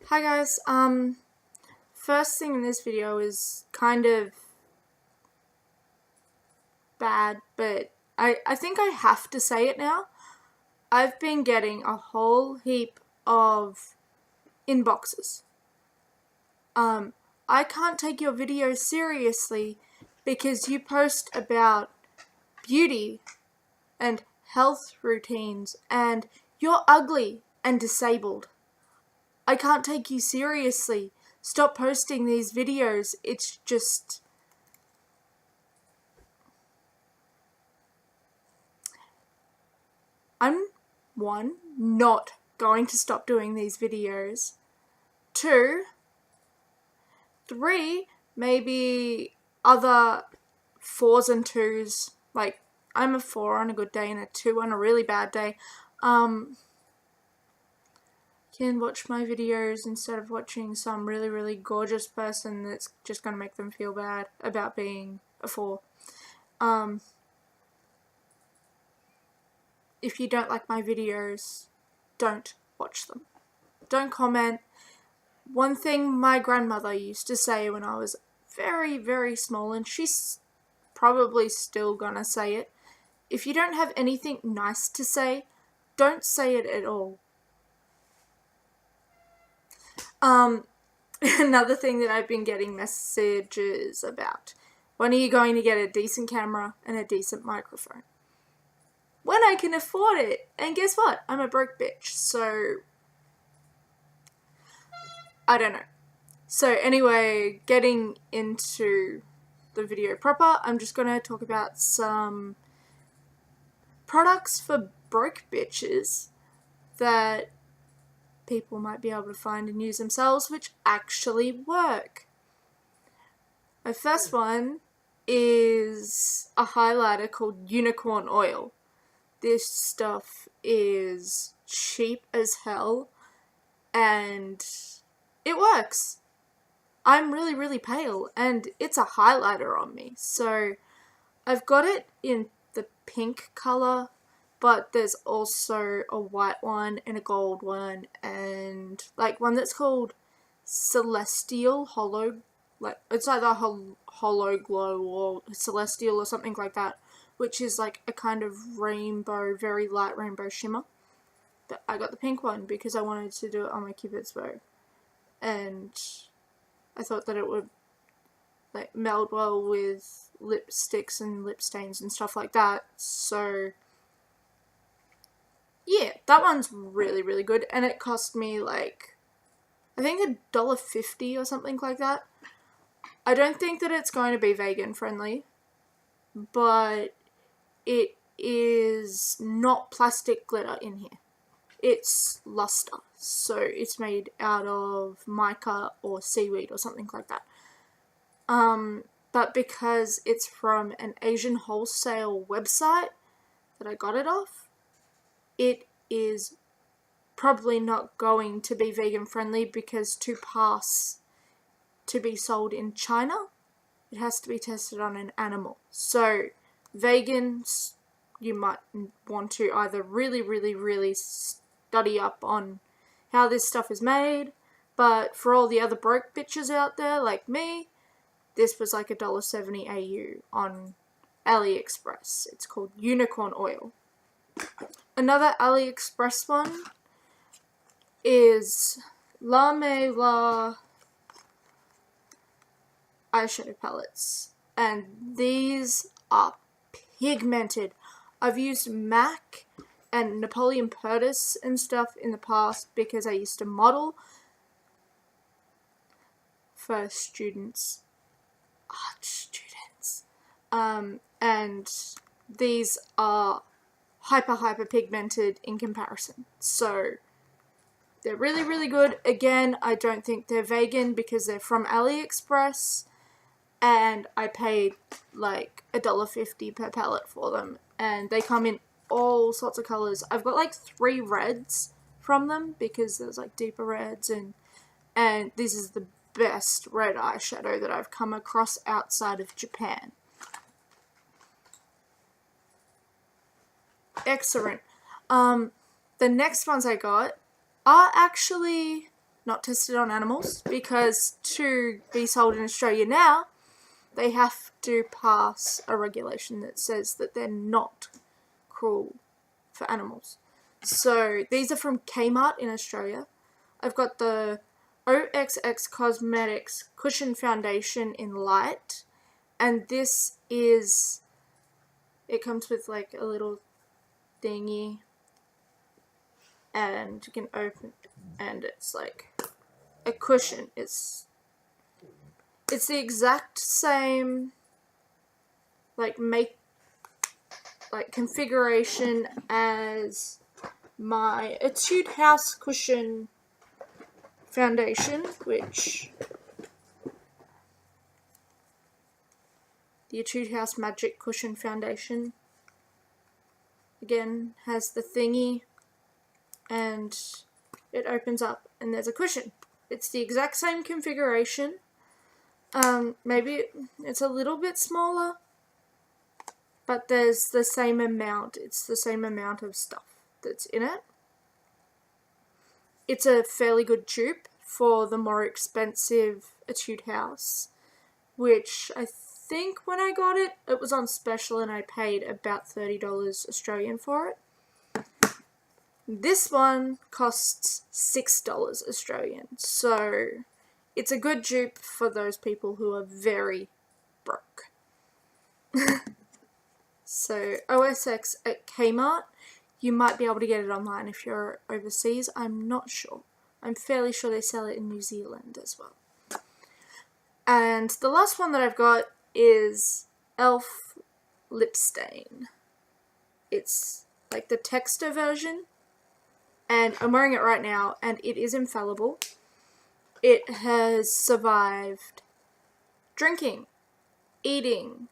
Hi guys, first thing in this video is kind of bad, but I think I have to say it now. I've been getting a whole heap of inboxes. I can't take your videos seriously because you post about beauty and health routines and you're ugly and disabled. I can't take you seriously. Stop posting these videos. It's just... I'm, one, not going to stop doing these videos. Two, three, maybe other 4s and 2s. Like, I'm a 4 on a good day and a 2 on a really bad day. Can watch my videos instead of watching some really, really gorgeous person that's just going to make them feel bad about being a 4. If you don't like my videos, don't watch them. Don't comment. One thing my grandmother used to say when I was very, very small, and she's probably still gonna say it, if you don't have anything nice to say, don't say it at all. Another thing that I've been getting messages about. When are you going to get a decent camera and a decent microphone? When I can afford it. And guess what? I'm a broke bitch, so I don't know. So anyway, getting into the video proper, I'm just going to talk about some products for broke bitches that people might be able to find and use themselves, which actually work. My first one is a highlighter called Unicorn Oil. This stuff is cheap as hell and it works. I'm really, really pale and it's a highlighter on me. So I've got it in the pink colour, but there's also a white one and a gold one and like one that's called Celestial Hollow. Like it's either Hollow Glow or Celestial or something like that, which is like a kind of rainbow, very light rainbow shimmer. But I got the pink one because I wanted to do it on my Cupid's bow. And I thought that it would like meld well with lipsticks and lip stains and stuff like that. So yeah, that one's really, really good. And it cost me like, I think $1.50 or something like that. I don't think that it's going to be vegan friendly, but it is not plastic glitter in here. It's luster, so it's made out of mica or seaweed or something like that. But because it's from an Asian wholesale website that I got it off, it is probably not going to be vegan friendly because to pass to be sold in China, it has to be tested on an animal. So vegans, you might want to either really, really, really study up on how this stuff is made, but for all the other broke bitches out there like me, this was like $1.70 AU on AliExpress. It's called Unicorn Oil. Another AliExpress one is La Me La eyeshadow palettes, and these are pigmented. I've used MAC and Napoleon Purtis and stuff in the past because I used to model for students, art students, and these are hyper pigmented in comparison. So they're really, really good. Again, I don't think they're vegan because they're from AliExpress, and I paid like $1.50 per palette for them, and they come in all sorts of colors. I've got like 3 reds from them because there's like deeper reds, and this is the best red eyeshadow that I've come across outside of Japan. Excellent. The next ones I got are actually not tested on animals, because to be sold in Australia now, they have to pass a regulation that says that they're not cruel for animals. So these are from Kmart in Australia. I've got the OXX Cosmetics Cushion Foundation in Light, and this is, it comes with like a little thingy, and you can open, and it's like a cushion. It's the exact same like configuration as my Etude House Cushion Foundation, which the Etude House Magic Cushion Foundation again has the thingy, and it opens up and there's a cushion. It's the exact same configuration. Maybe it's a little bit smaller, but there's the same amount. It's the same amount of stuff that's in it. It's a fairly good dupe for the more expensive Etude House, which I think when I got it, it was on special and I paid about $30 Australian for it. This one costs $6 Australian, so it's a good dupe for those people who are very broke. So OSX at Kmart, you might be able to get it online if you're overseas. I'm not sure. I'm fairly sure they sell it in New Zealand as well. And the last one that I've got is Elf Lip Stain. It's like the texture version, and I'm wearing it right now, and it is infallible. It has survived drinking, eating,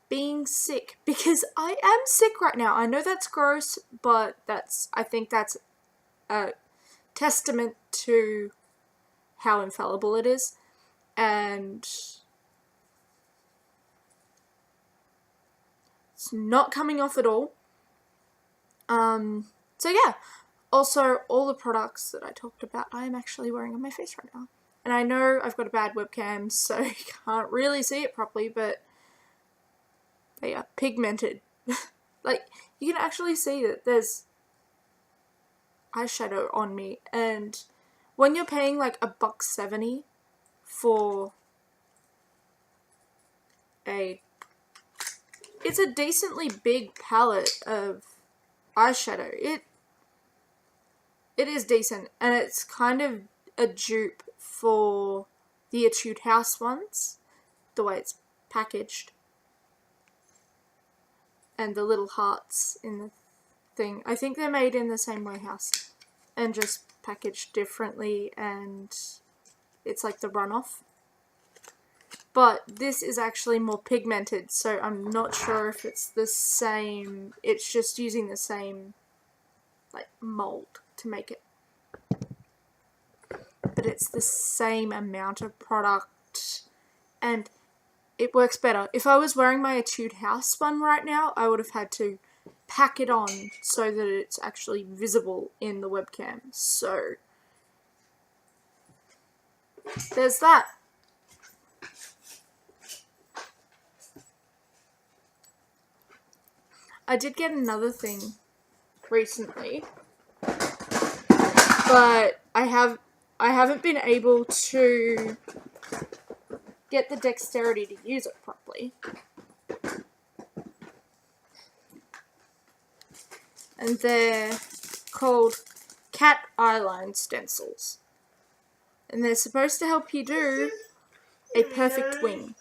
being sick, because I am sick right now. I know that's gross, but I think that's a testament to how infallible it is, and it's not coming off at all. So yeah. Also, all the products that I talked about, I am actually wearing on my face right now. And I know I've got a bad webcam, so you can't really see it properly, but they are pigmented. Like, you can actually see that there's eyeshadow on me. And when you're paying like $1.70 for it's a decently big palette of eyeshadow. It is decent, and it's kind of a dupe for the Etude House ones, the way it's packaged, and the little hearts in the thing. I think they're made in the same warehouse and just packaged differently, and it's like the runoff. But this is actually more pigmented, so I'm not sure if it's the same. It's just using the same like mold to make it, but it's the same amount of product and it works better. If I was wearing my Etude House one right now, I would have had to pack it on so that it's actually visible in the webcam. So there's that. I did get another thing recently, but I haven't been able to get the dexterity to use it properly. And they're called cat eyeline stencils. And they're supposed to help you do a perfect wing.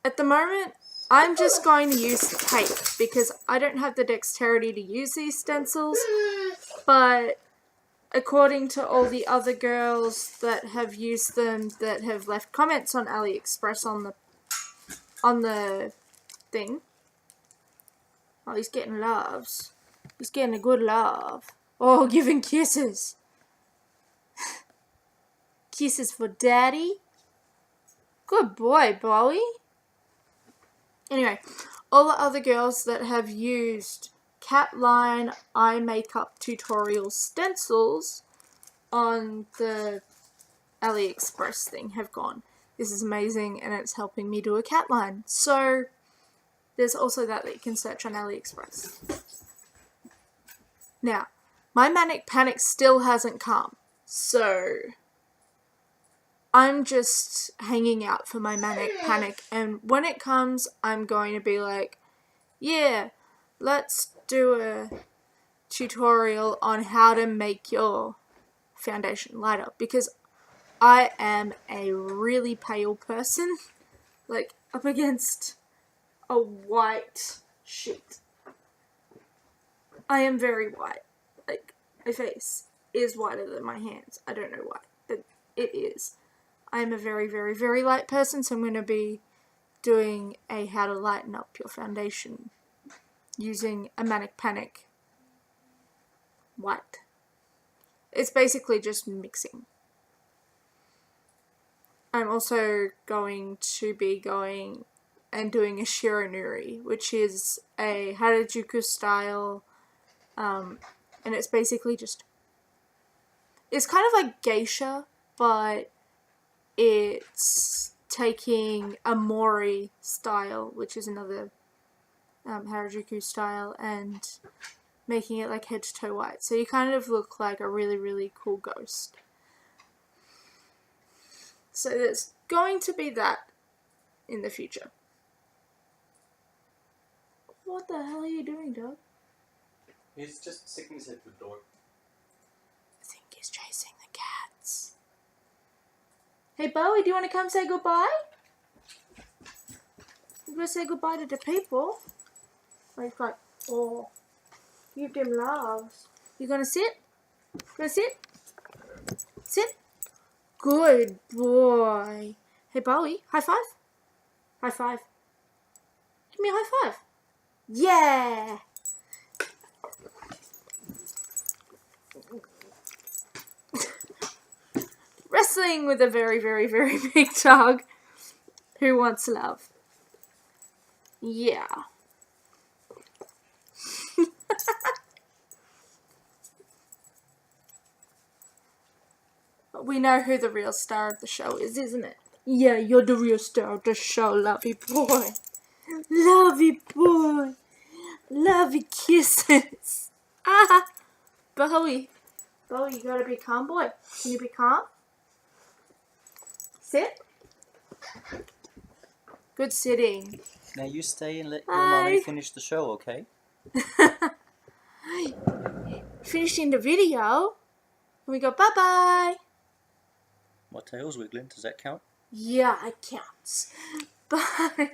At the moment, I'm just going to use tape because I don't have the dexterity to use these stencils, but according to all the other girls that have used them, that have left comments on AliExpress on the thing. Oh, he's getting loves. He's getting a good love. Oh, giving kisses. Kisses for daddy. Good boy, Bowie. Anyway, all the other girls that have used cat line eye makeup tutorial stencils on the AliExpress thing have gone. This is amazing, and it's helping me do a cat line. So there's also that you can search on AliExpress. Now, my manic panic still hasn't come, so I'm just hanging out for my manic panic, and when it comes, I'm going to be like, yeah, let's do a tutorial on how to make your foundation lighter, because I am a really pale person, like up against a white sheet. I am very white. Like, my face is whiter than my hands. I don't know why, but it is. I am a very, very, very light person, so I'm going to be doing a how to lighten up your foundation using a manic panic white. It's basically just mixing. I'm also going to be going and doing a shiranuri, which is a Harajuku style, and it's basically just, it's kind of like geisha, but it's taking a mori style, which is another Harajuku style, and making it like head to toe white. So you kind of look like a really, really cool ghost. So there's going to be that in the future. What the hell are you doing, Doug? He's just sticking his head through the door. I think he's chasing the cats. Hey Bowie, do you want to come say goodbye? You gotta say goodbye to the people. Oh, he's like, oh, give them loves. You gonna sit? Gonna sit? Sit? Good boy. Hey Bowie, high five. High five. Give me a high five. Yeah. Wrestling with a very, very, very big dog who wants love. Yeah. We know who the real star of the show is, isn't it? Yeah, you're the real star of the show, lovey boy. Lovey boy. Lovey kisses. Ah. Bowie. Bowie, you gotta be calm, boy. Can you be calm? Sit. Good sitting. Now you stay and let your mommy finish the show, okay? Finishing the video. And we go bye-bye. My tail's wiggling, does that count? Yeah, it counts. Bye.